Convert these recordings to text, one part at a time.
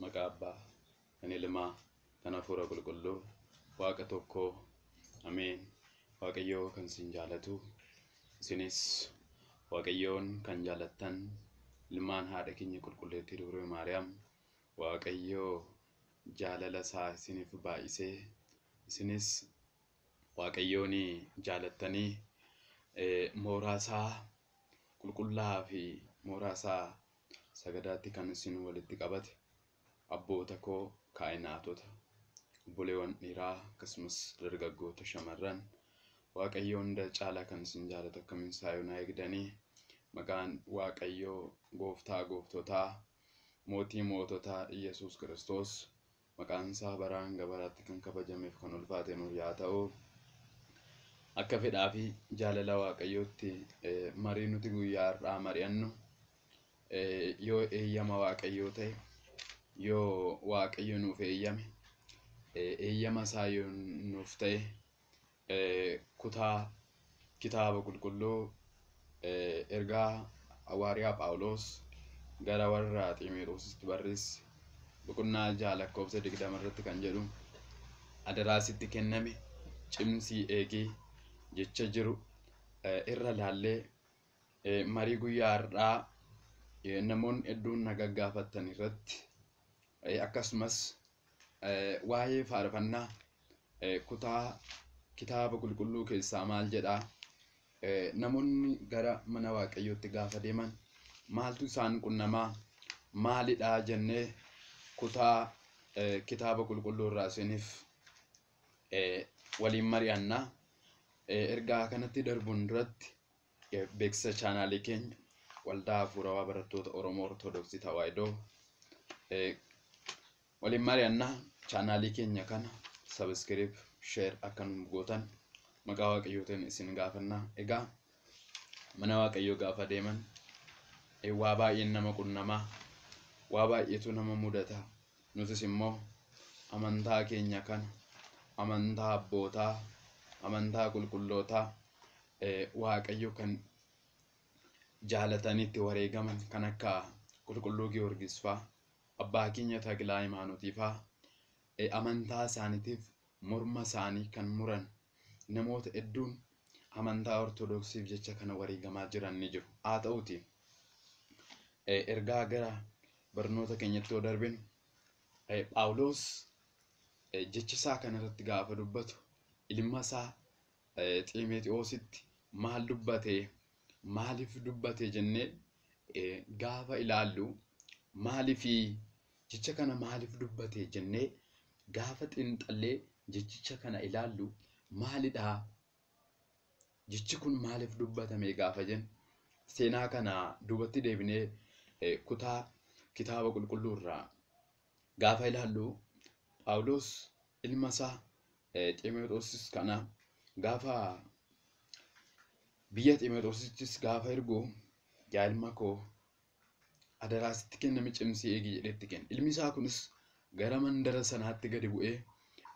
maqaa Abbaa, kan Ilmaa, kan Hafuura Qulqulluu, Waaqa tokkoo, Ameen. Waaqayyoo kan isin jaalatu, isinis Waaqayyoon kan jaalattan, ilmaan haadha keenya qulqulleettii Dubree Maariyaam, Waaqayyoo jaalala isaa isiniif baay'isee, isinis Waaqayyoon jaalattanii mooraa isaa qulqullaa'aa fi mooraa isaa sagadaatti kan isin walitti qabate abboota koo kaa'inaatota, obboleewwan dhiiraa akkasumas dargaggoota shamarran Waaqayyoon hunda caalaa kan isin jaalatu akkamiin saayonaa eegdanii maqaan Waaqayyoo gooftaa gooftotaa mootii moototaa Yesuus Kiristoos maqaan isaa baraan gabaraatti kan kabajameef kan ulfaate nuuf yaa ta'u. Akka fedhaa fi jaalala Waaqayyootti marii nuti guyyaa har'aa mari'annu yoo eeyyama Waaqayyoo ta'e, yoo Waaqayyo nuuf eeyyame, eeyyama isaa yoo nuuf ta'e kutaa kitaaba qulqulluu ergaa Hawaariyaa Phaawulos gara warra Xiimotewositti barreesse boqonnaa 6:20 irratti kan jedhu adaraa sitti kenname cimsii eegii jecha jiru irra laallee marii guyyaa har'aa namoonni hedduun na gaggaafattan irratti akkasumas waa'ee faarfannaa kutaa kitaaba qulqulluu keessaa maal jedhaa namoonni gara mana Waaqayyootti gaafa deeman maaltu isaan qunnamaa maalidhaa jennee kutaa kitaaba qulqulluu irraa isiniif waliin mari'annaa. Ergaa kanatti darbuun duratti beeksisa chaanaalii keenya waldaa hafuurawaa barattoota Oromoo ortoodoksii tawaahidoo waliin mari'annaa. Chaanaalii keenya kana sabiskiriip sheer akka nu gootan maqaa Waaqayyootiin isin gaafannaa. Egaa mana Waaqayyoo gaafa deeman waa baay'een nama qunnamaa, waa baay'eetu nama mudata. Nutis immoo amantaa keenya kana amantaa abbootaa, amantaa qulqullootaa Waaqayyo kan jaalatanitti wareegaman kan akka qulqulluu Giyoorgis fa'aa, abbaa keenya Taklaa Hayimaanotii fa'aa amantaa isaaniitiif morma isaanii kan muran namoota hedduun amantaa ortodoksiif jecha kana wareegamaa jiran ni jiru. Haa ta'uuti ergaa gara barnoota keenyatti yoo darbinu Phaawulos jecha isaa kanarratti gaafa dubbatu ilma isaa Xiimotewositti maal dubbate, maaliif dubbate jennee gaafa ilaallu maaliif jecha kana maaliif dubbate jennee gaafa xiinxallee jechicha kana ilaallu maalidhaa, jechi kun maaliif dubbatame gaafa jennu seenaa kana duubatti deebinee kutaa kitaaba qulqulluu irraa gaafa ilaallu Phaawulos ilma isaa Xiimotewos kana gaafa biyya Xiimotewosittis gaafa ergu yaa ilma koo adaraa sitti kenname cimsii eegi jedhetti kenna. Ilmi isaa kunis gara mandara sanaatti gadi bu'ee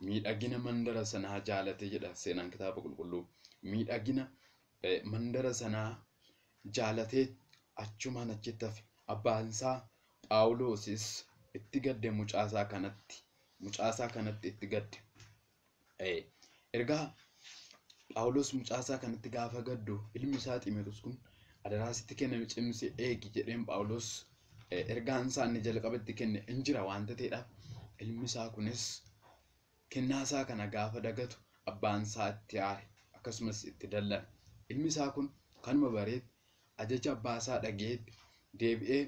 miidhagina mandara sanaa jaalate jedha seenaan kitaaba qulqulluu. Miidhagina mandara sanaa jaalatee achumaan achitti hafe. Abbaan isaa Phaawulosis itti gadde mucaasaa kanatti itti gadde. Ergaa Phaawulos mucaasaa kanatti gaafa gaddu ilmi isaa Xiimotewos kun adaraa sitti kenname cimsii eegi jedheen Phaawulos ergaan isaa inni jalqabatti kenne hin jira waanta ta'eedhaaf ilmi isaa kunis kennaa isaa kana gaafa dagatu abbaan isaa itti aare akkasumas itti dallane. Ilmi isaa kun kanuma bareet ajaja abbaa isaa dhageetti deebi'ee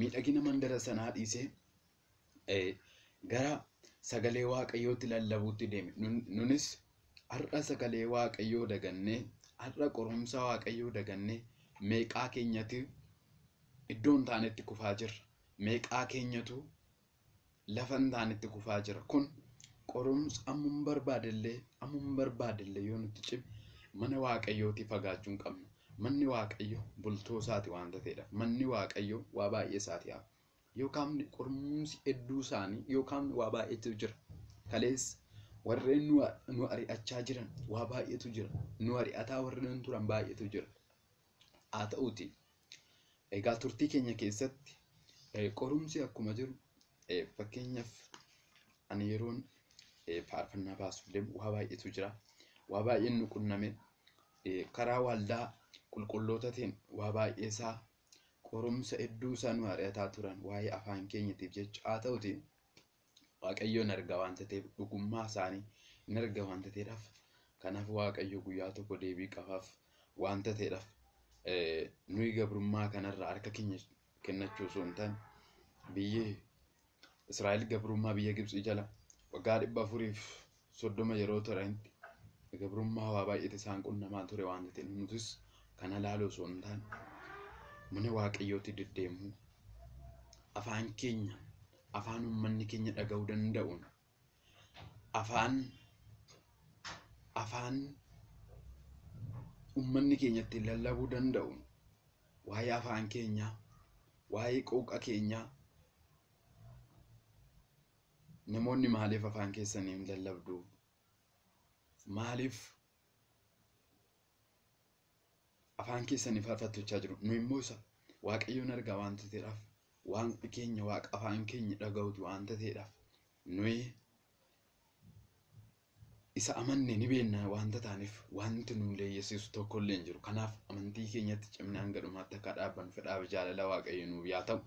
miidhagina mandara sanaa dhiisee gara sagalee Waaqayyootti lallabuutti deeme. Nunis har'a sagalee Waaqayyoo dagannee, har'a qorumsa Waaqayyoo dagannee meeqaa keenyatti iddoon taanetti kufaa jirra. Meeqaa keenyatu lafan taanetti kufaa jira. Kun qorumsa ammum barbaadellee yoo nutti cime mana Waaqayyooti fagaachuu hin qabnu. Manni Waaqayyo bultoo isaati waanta ta'edha. Manni Waaqayyo waa baay'ee isaati haa. Yookaan qorumsi hedduu isaanii yookaan waa baay'eetu jira. Kalees warreen nu ari'achaa jiran waa baay'eetu jira. Nu ari'ataa warreen turan baay'eetu jira. Haa ta'uuti egaa turtii keenya keessatti qorumsi akkuma jiru fakkeenyaaf ani yeroon faarfannaa baasuuf deemu waa baay'eetu jira. Waa baay'een nu qunname karaa waldaa qulqullootatiin waa baay'eesaa qorumsa hedduu isaa nu ari'ataa turan waa'ee afaan keenyatiif jecha haa ta'uti Waaqayyoon arga waanta ta'eef dhugummaa isaanii hin arga waanta ta'eedhaaf kanaaf Waaqayyo guyyaa tokko deebii qabaaf waanta ta'eedhaaf nuyi gabrummaa kanarraa harka keenya kennachuu osoo hin taane biyyi Israa'el gabrummaa biyya Gibxii jala waggaa 430 yeroo turanitti gabrummaa waa baay'eetu isaan qunnamaa ture waanta ta'eef nutis kana ilaaluu osoo hin taane mana Waaqayyootti deddeemuu afaan keenya afaan uummanni keenya dhaga'uu danda'uun afaan uummanni keenya ittiin lallabuu danda'uun waa'ee afaan keenyaa waa'ee qooqa keenyaa namoonni maaliif afaan keessanii hin lallabdu maaliif afaan keessanii faarfattachaa jiru nu immoo isa Waaqayyoon argaa waanta ta'eedhaaf waan keenya waaqa afaan keenya dhaga'utu waanta ta'eedhaaf nuyi isa amanne ni beekna waanta taaneef wanti nu leeyyisiisu tokko illee hin jiru. Kanaaf amantii keenyatti cimnee hanga dhumaatti akka dhaabbannu fedhaa fi jaalala Waaqayyo nuuf yaa ta'u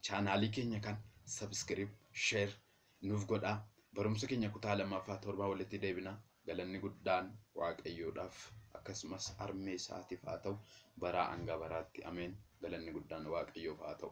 chaanaalii keenya kan subscribe share nuuf godhaa. Barumsa keenya kutaa 2ffaa 7 walitti deebina. Galanni guddaan Waaqayyoodhaaf akkasumas armee isaatiif haa ta'u baraa hanga baraatti ameen. Galanni guddaan Waaqayyoof haa ta'u.